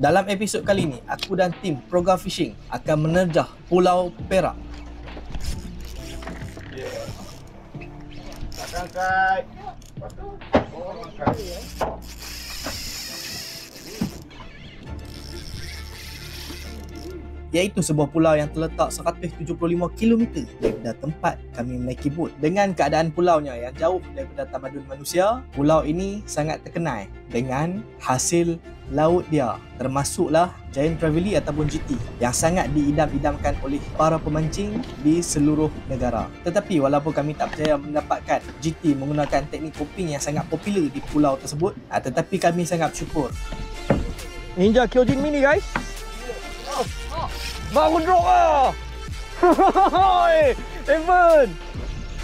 Dalam episod kali ini, aku dan tim Proga Fishing akan menerjah Pulau Perak. Angkat. Iaitu sebuah pulau yang terletak 175 km daripada tempat kami menaiki bot. Dengan keadaan pulaunya yang jauh daripada tamadun manusia, pulau ini sangat terkenal dengan hasil laut dia, termasuklah Giant Trevally ataupun GT yang sangat diidam-idamkan oleh para pemancing di seluruh negara. Tetapi walaupun kami tak berjaya mendapatkan GT menggunakan teknik coping yang sangat popular di pulau tersebut, tetapi kami sangat bersyukur. Ninja Kyojin Mini guys. Baru drop lah. Evan.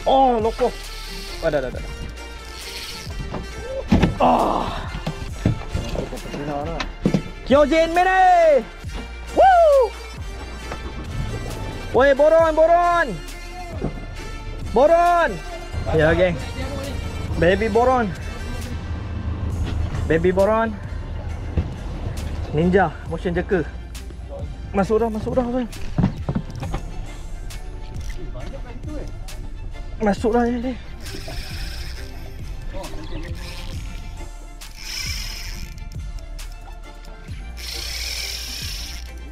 Oh, loko. Dah. Kyojin Mini. Woo. Woi, boron. Ya, geng. Baby boron. Ninja motion jeka. Masuk dah. Masuk dah ni.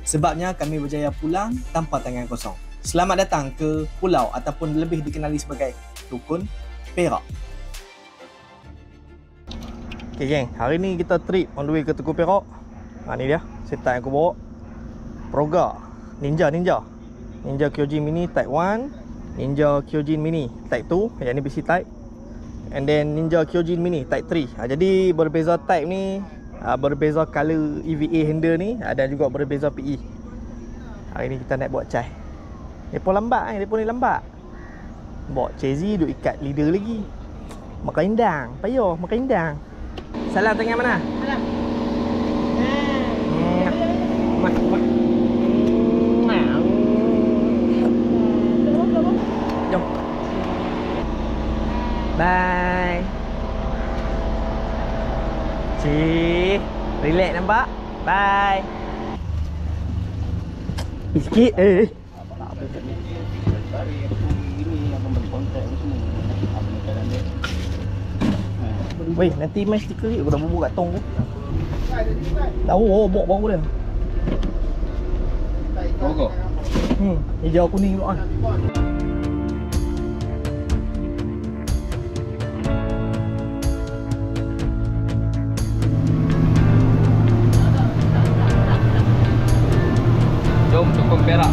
Sebabnya kami berjaya pulang tanpa tangan kosong. Selamat datang ke pulau ataupun lebih dikenali sebagai Dukun Perak. Okay geng, hari ni kita trip on the way ke Dukun Perak. Ni dia setup yang aku bawa. Proga Ninja Kyojin Mini Type 1, Ninja Kyojin Mini Type 2, yang ni BC Type, and then Ninja Kyojin Mini Type 3. Jadi berbeza type ni, berbeza color EVA handle ni, dan juga berbeza PE. Hari ni kita nak buat cai. Depa lambat ni, depa ni lambat. Bawa Chazy duk ikat leader lagi. Makan indang, payah makan indang. Salam tangan mana? Salam. Jom. Bye. Cik, relax nampak? Bye. Sikit Weh, nanti main stiker ni aku dah bubur kat tong tu. Tahu bawa dia. Logo. Hijau kuning tu kan. Jom Dukun Perak.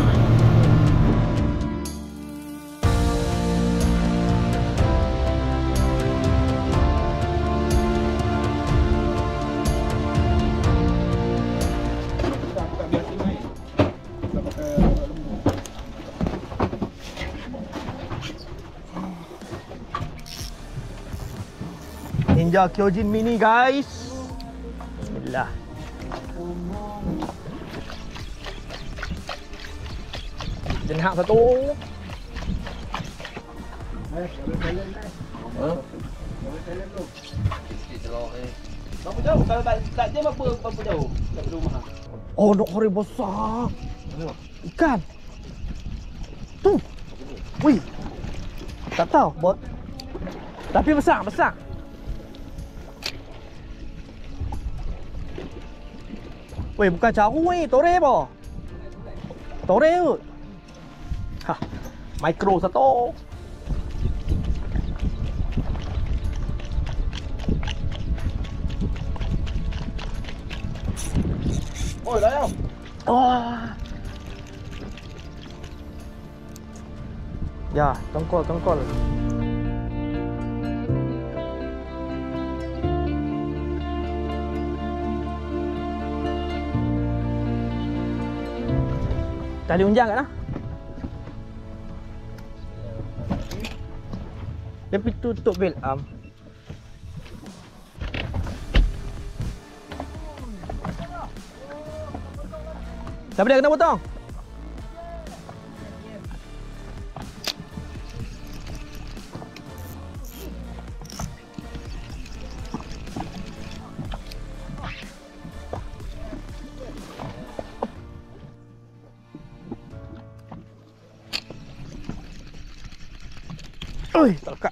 Ninja Kyojin Mini guys. Bismillah. Jenhak satu. Berapa jauh? Kalau tak jam berapa jauh? Tak rumah. Oh, nak hori besar. Ikan. Tu. Wih. Tak tahu bot. Tapi besar. Weh, bukan caru ni, tore apa? Tore kot. Ha, mikro satu. Oh, dah ya. Oh. Ya, tongkol. Tali unjang kat lah. Tapi tutup bel arm. Siapa dia kena potong? Oi, tak lekat.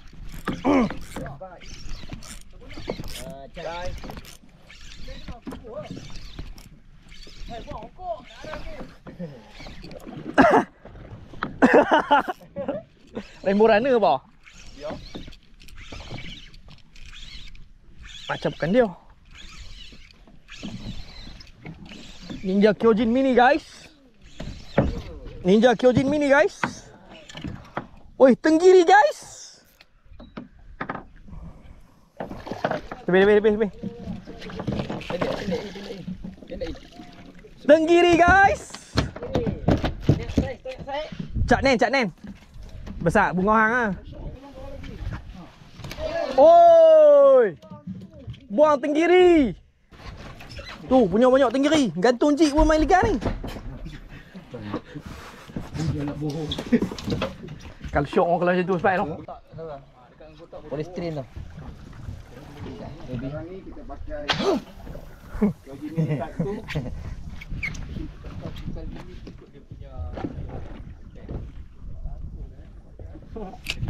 Rainbow runner apa? Ya. Macam bukan dia. Ninja Kyojin Mini guys. Ninja Kyojin Mini guys. Oi, tenggiri guys. Lebih. Tenggiri guys. Cak Nen. Besar bunga hang ah. Oi. Buang tenggiri. Tu punya banyak tenggiri. Gantung cik pun main liga ni. Kalau syok orang kalau macam tu sebab tu. Polystyrene tu. Ni kita pakai Kyojin Mini type tu.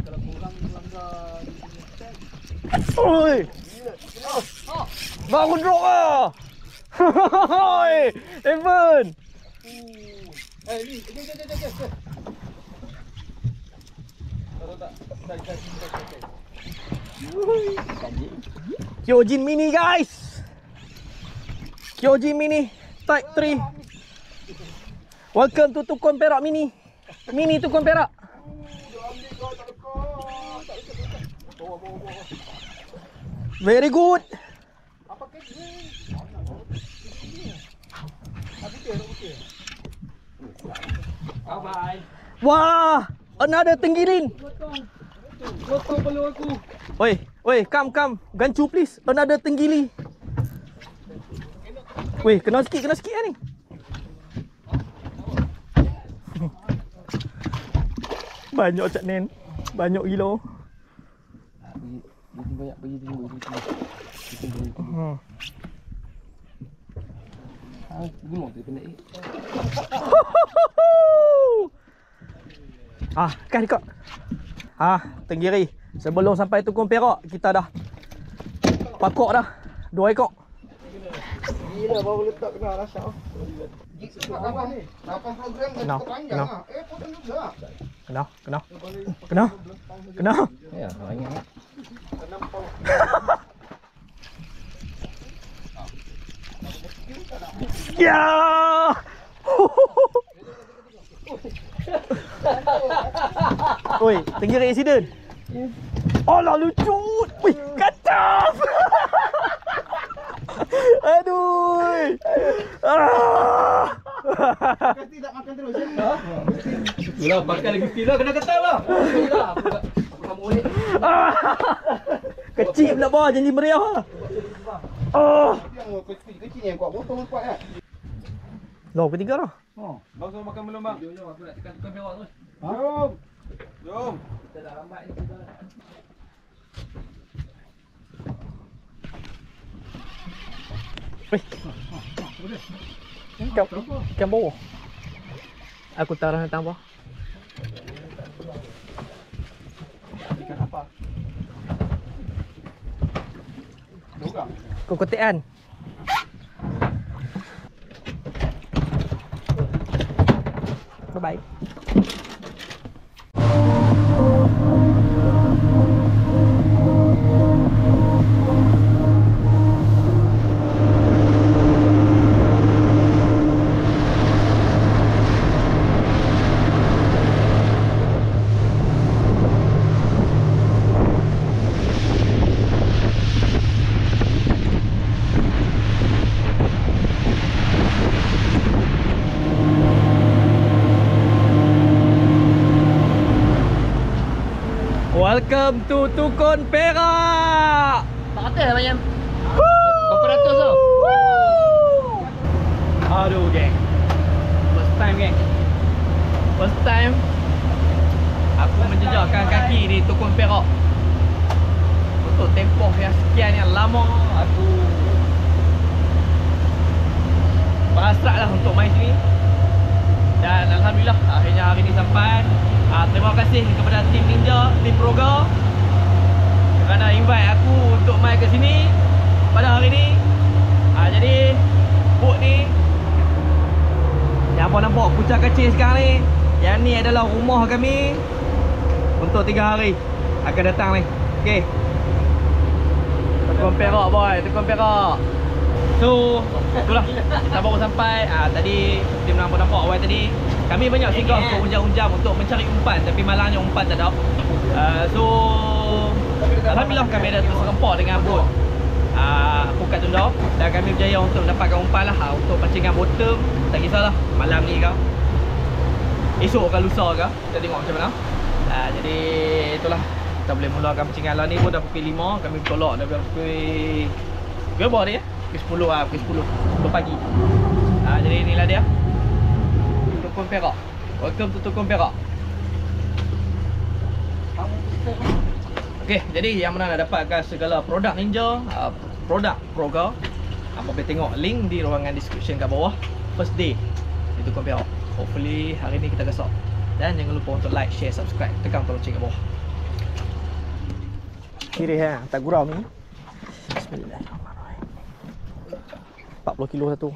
Kalau kurang melanggar Oi. Baru drop ah. Oi, Evan. ni, jom. Kalau tak Kyojin Mini guys. Kyojin Mini Type 3. Welcome to Tukun Perak Mini. Mini Tukun Perak. Very good. bye. Wah, another tenggirin. Potong peluh aku. Oi, come. Gancu please. Another tenggili. Weh, kena sikit lah ni. Banyak Cak Nen. Banyak gila. Banyak pergi tunggu. Gulung tu pendek. Kan kau. Tenggiri. Sebelum sampai Tukun Perak, kita dah pakok dah 2 ekor. Gila baru letak kena rasa. Apa ni? 8 program dah Kena, cukup panjang kena. ah. Potong juga. Kena. Ya, banyak. Ya. Oi, tenggiri accident. Alah lucu. Wih, kacau. Aduh. Mesti tak makan terus ya. Itulah pakai lagi stila kena ketat lah. Apa kamu ni? Kecil pula bawah janji meriah lah. Yang kecil ni yang kuat potong kuat kan. Loh, ketiga dah. Bang suruh makan belum bang? Jom aku nak tekan Tukun Perak terus. Jom. Kita dah lambat ni kita. Ikan bawah. Aku taruh datang bawah. Ikan apa? Kokotean. Bye-bye. Welcome to Tukun Perak. Tak kata lah banyak. Berapa ratus tu? Aduh geng. First time geng. First time aku menjejakkan kaki di Tukun Perak. Untuk tempoh yang sekian yang lama aku berhasrat lah untuk main sini. Dan Alhamdulillah akhirnya hari ni sampai. Terima kasih kepada tim Ninja, tim Proga kerana invite aku untuk main ke sini pada hari ni. Jadi boat ni yang apa nampak kucing kecil sekarang ni, yang ni adalah rumah kami untuk 3 hari akan datang ni. Okey. Tekun Perak boy, Tekun Perak. So, itulah kita baru sampai. Tadi seperti nampak awal tadi, kami banyak singgah ke unjam-unjam untuk mencari umpan, tapi malangnya umpan tak ada. So, alhamdulillah kami ada terserempak dengan bot Pukat Tunda, dan kami berjaya untuk mendapatkan umpan lah untuk pancingan bottom. Tak kisahlah malam ni ke, esok ke, lusa ke, kita tengok macam mana. Jadi itulah, kita boleh mulakan pancingan lah ni pun dah pukul 5. Kami bertolak dah pukul berapa ni ya? Pukul 10 pagi. Jadi inilah dia Tekun Perak. Welcome to Tekun Perak. Okey, jadi yang mana nak dapatkan segala produk Ninja, produk Proga, boleh tengok link di ruangan description kat bawah. First day di Tekun Perak. Hopefully hari ni kita gasak. Dan jangan lupa untuk like, share, subscribe, tekan tombol lonceng kat bawah. Kiri tak gurau ni. Bismillahirrahmanirrahim. 40 kilo satu.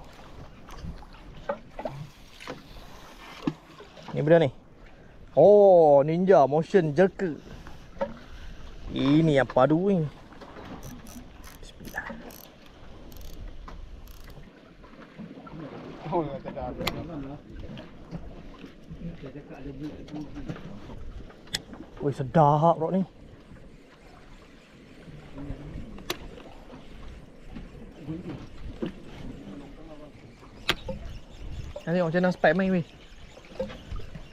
Ni benda ni. Oh, Ninja motion jerker. Ini yang padu ni. Bismillah. Oh, tak ada. Woi, sedap rok ni. Nanti tengok macam mana spike main weh.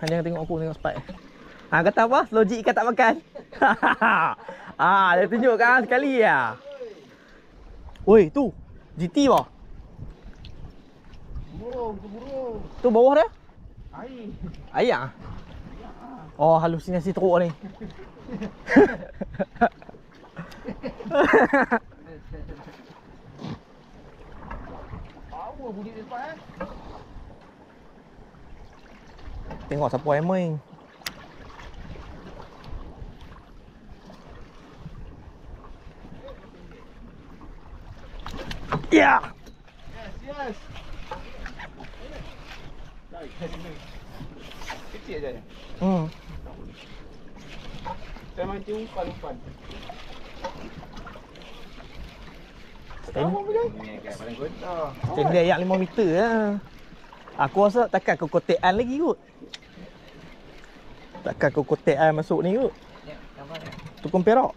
Hanya tengok aku tengok spike. Kata apa? Logik ikan tak makan. Dia tunjuk kan sekali ya. Oi, tu GT bah. Burung. Tu bawah dia? Air. Air ah. Oh, halusinasi teruk ni. Power budi depan Tengok siapa yang main. Ya. Yes. Kecil je. Saya mancing umpan. Macam dia yang 5 meter lah. Aku rasa takkan kau kotekan lagi kot. Takkan kau kotekan masuk ni kot. Tekun Perak.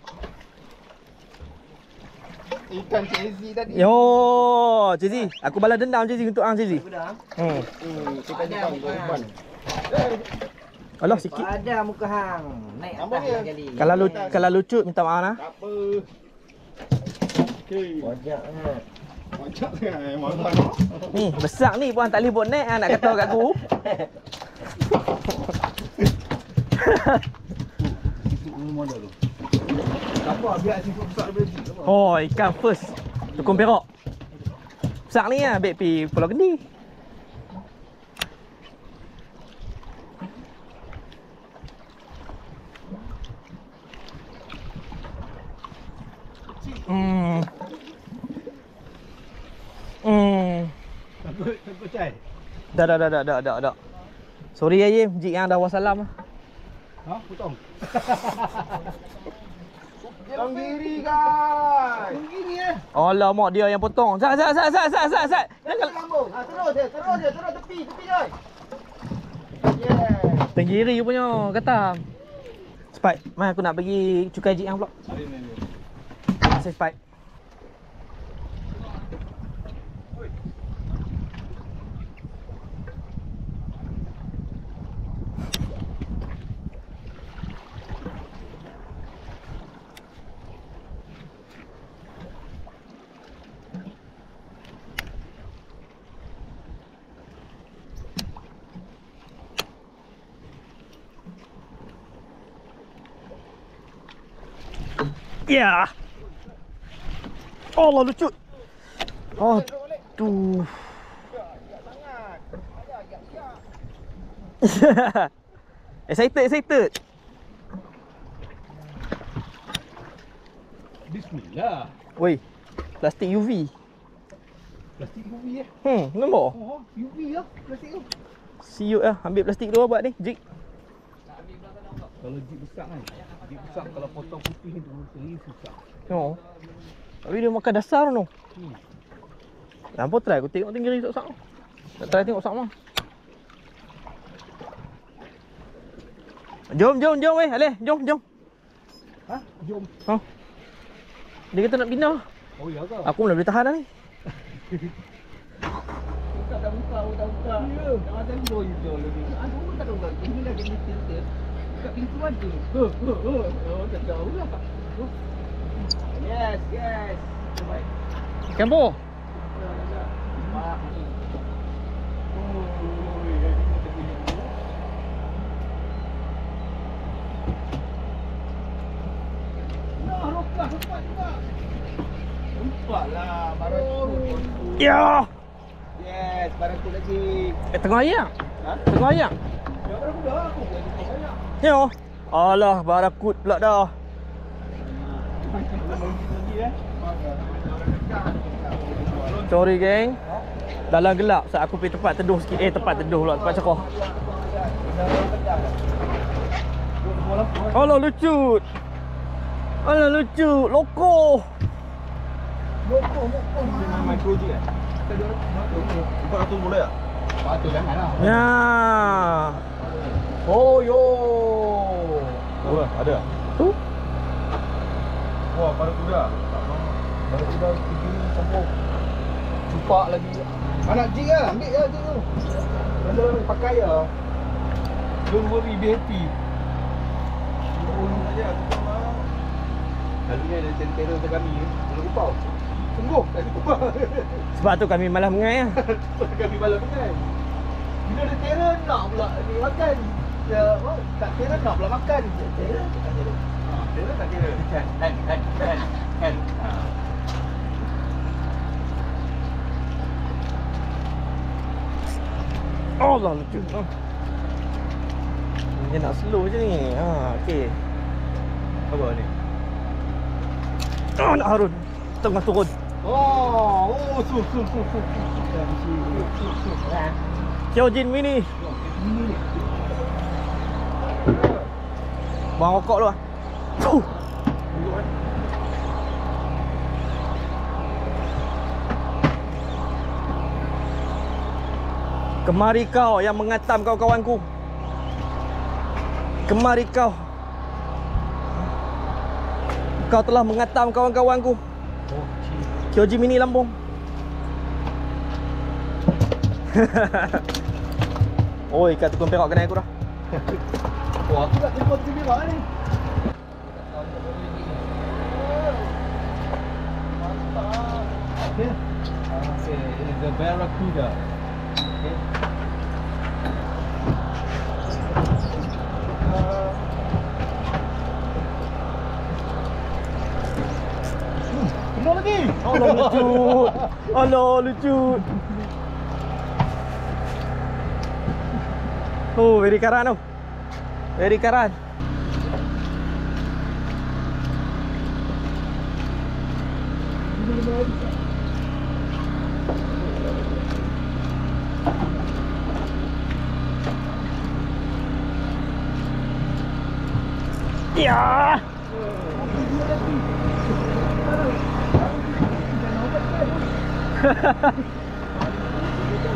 Ikan Cezi tadi. Yo, Cezi. Aku balas dendam Cezi untuk Cezi. Kita ada umpan. Alah sikit. Ada muka hang. Naik atas sekali. Kalau lucut minta maaf lah. Tak apa. Okey. Wajaknya. Macam mana? Ni besar ni pun tak boleh buat naik nak kata kat aku. Apa biar sifut besar daripada sini. Oh, ikan first Tekun Perak. Besar ni lah, baik pi Pulau Kendi. Takut cai. Dah. Sorry Ayim, jik yang dah wassalam lah. Potong. Tanggiri guys. Tanggiri Alah mak dia yang potong. Sat. Jangan lambung. Terus tepi je. Yeah. Tenggiri punya kata. Spike, mai aku nak bagi cukai jik yang pula. Ni. Terima kasih Spike. Ya. Allah lucu. Oh, tu. Excited. Bismillah. Woi, plastik UV. Plastik UV Nampak? Oh, UV lah plastik tu. See you ambil plastik dua buat ni, jig. Kalau jig besar kan. Jig besar kalau potong putih ni tu susah. No. Tapi dia makan dasar tu. Nampak try aku tengok tinggi sak-sak. Nak try tengok sama. Jom weh, Aleh, jom. Ha? Jom. Ha. Dia kata nak pindah. Oh ya ke? Aku nak boleh tahan dah ni. Tak buka. Ya. Ada boy tu lagi. Aku tak tahu lagi. Ini lagi filter. Kat pintu ada. Oh, tak tahu lah. Yes. Baik. Campo. Nampaklah barang tu. Ya. Yes, barang tu lagi. Tengah ayam. Ha? Tengah ayam. Ya barang dah aku buat banyak. Ya. Alah, barakut pula dah. Sorry geng. Dalam gelap saat aku pergi tempat teduh sikit. Tempat teduh pula, tempat cekoh. Alah lucu. Loko. Micro G kan? 400 boleh tak? Patut janganlah. Ya. Oh yo. Oh, ada. Tu. Wah, pada kuda. Pada kuda begini sambung. Cupak lagi. Anak jig lah, ambil je jig tu. Kalau pakai lah. Don't worry, be happy. Tunggu saja, tunggu lah. Kalinya ada tentera untuk kami. Kalau kupau. Tunggu, tak lupa. Sebab tu kami malah mengai. Kami malam kan. Bila ada tentera nak pula ni makan. Ya, tak tentera nak pula makan. Tentera tak tentera. Tentera tak tentera. Kan. Allah lucu. Dia nak slow je ni. Okey. Apa ni? Nak Harun. Tengah turun. Su. Kyojin Mini. Bang rokok lu ah. Kemari kau yang mengatam kawan-kawanku. Kemari kau. Kau telah mengatam kawan-kawanku. Kyojin Mini Lampung. Oi, kat tukang perak kena aku dah. Wah, aku tak tengok TV lah ni. Okay, ini the Barracuda. Okay. Kenal lagi. Allah lucu. Allah lucu. Oh, very karan tu. Very karan. Ya.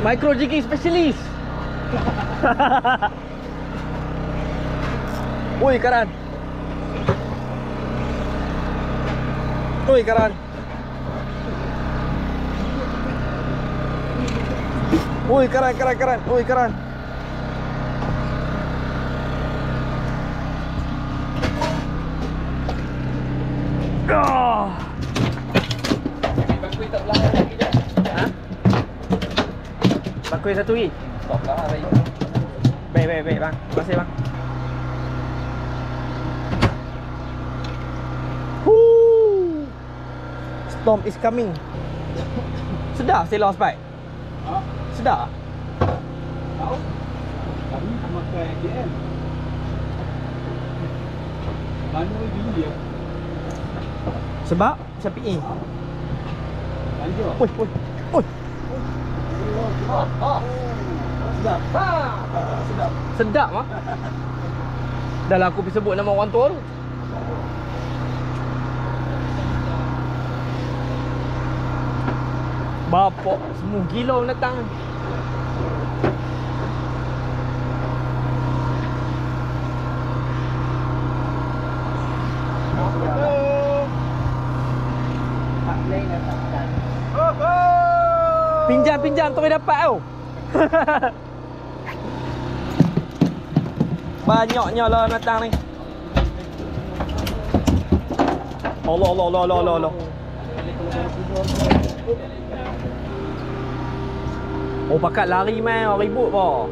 Micro jigging specialist. Oi karan. Oi karan. Oi karan. Oi karan. Bangkui tak belakang lagi je. Ha? Bakui satu lagi. Stop lah baik. Baik bang. Terima kasih bang. Storm is coming. Sedar sailor spike? Ha? Sedar? Tahu? Kami makan KL. Mana beli ya? Sebab siapa ni? Belanja. Oi, oi. Oi. Sedap. Sedap. Sedap ah. Dah lah aku pergi sebut nama orang tua tu. Bapak semua gila datang. Pinjam tu dapat tau. Banyaknya lah datang ni. Allah. Oh pakat lari main ribut bah.